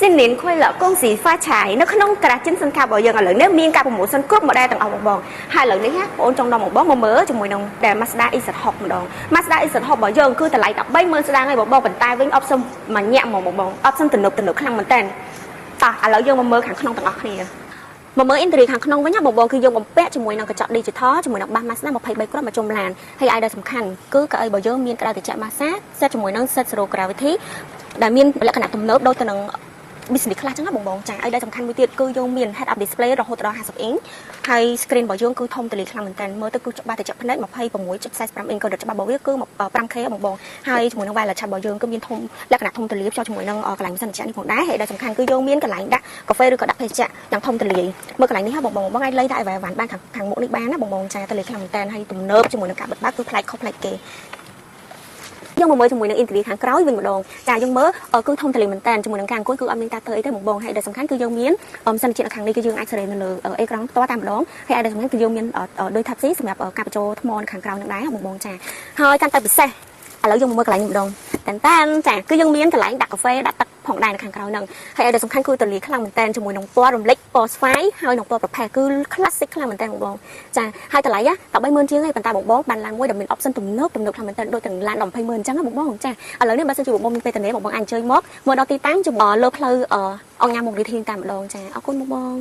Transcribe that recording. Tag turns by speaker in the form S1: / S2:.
S1: Xin đến khơi là con gì pha trải nó không cả chính sân cao bảo giờ là nếu miên cao một sân cướp mà đa tầng ông bòn hai lần đấy hát ôn trong đồng một bó mớ cho mùi nồng để Mazda is học một đòn Mazda is học bảo giờ cứ tại lại đọc bay Mazda ngay bộ bàn tay với option mà nhẹ một bòn option tình nực khăn mình tên à lỡ giờ mớ khẳng không tầng ọc này mà mới interior khẳng không với nhá bộคือយើងបំពាក់ជាមួយនឹងកញ្ចក់ digital ជាមួយនឹងបាស Mazda 23គ្រាប់មកជុំឡានហើយaiដែលសំខាន់គឺកៅអីបើយើងមានក្តារត្រជាក់ Mazda សេតជាមួយនឹង set zero gravity ដែលមានលក្ខណៈទំនើបដូចទៅនឹង business class ចឹងណាបងចាឲ្យដែលសំខាន់មួយទៀតគឺយើងមាន head up display រហូតដល់50 inch ហើយ screen របស់យើងគឺធំទូលាយខ្លាំងមែនតើមើលទៅគឺច្បាស់តែចាប់ភ្នែក 26.45 inch ក៏ច្បាស់របស់វាគឺ 5K បងហើយជាមួយនឹង wireless chat របស់យើងគឺមានធំលក្ខណៈធំទូលាយផ្សំជាមួយនឹងកន្លែងផ្សេងៗនេះផងដែរហើយដែលសំខាន់គឺយើងមានកន្លែងដាក់កាហ្វេឬក៏ដាក់ភេសជ្ជៈយ៉ាងធំទូលាយមើលកន្លែងនេះហ៎បងអាចលៃដាក់ឲ្យវ៉ាន់បានខាងមុខនេះបានណាបងចាទូលាយខ្លាំងមែនតើហើយទំនើបជាមួយនឹងការបិទបើកគឺប្លែកខុសប្លែកគេយើងមកមើលជាមួយនឹង interior ខាងក្រោយវិញម្ដងចាយើងមើលគឺធំទូលាយមែនតើជាមួយនឹងការអង្គុយគឺអត់មានតាធ្វើអីទេបងហើយដែលសំខាន់គឺយើងមានសន្តិភាពខាងនេះគឺយើងអាចសេរីនៅលើអេក្រង់ផ្ទាល់តែម្ដងហើយដែលសំខាន់គឺយើងមានដោយ Type C សម្រាប់ការបញ្ចូលថ្មនៅខាងក្រោយនឹងដែរបងចាហើយកាន់តែពិសេសឥឡូវយើងមកមើលកន្លែងម្ដងតែចាគឺយើងមានកន្លែងដាក់កាហ្វេដាក់ទឹកផងដែរនៅខាងក្រោយហ្នឹងហើយដែលសំខាន់គឺទូលាយខ្លាំងមែនតើជាមួយនឹងពណ៌រំលេចពណ៌ស្វាយហើយនឹងពណ៌ប្រផេះគឺ classic ខ្លាំងមែនតើបងចាហើយតម្លៃតែ30000ជាងឯងប៉ុន្តែបងបានឡានមួយដែលមាន option ទំនើបខ្លាំងមែនតើដូចទាំងឡាន200,000អញ្ចឹងណាបងចាឥឡូវនេះបើសិនជាបងមានពេលទៅនេះបងអាចអញ្ជើញមកមើលដល់ទីតាំងចំលើផ្លូវអង្គញាមករីធីតែម្ដងចាអរគុណបង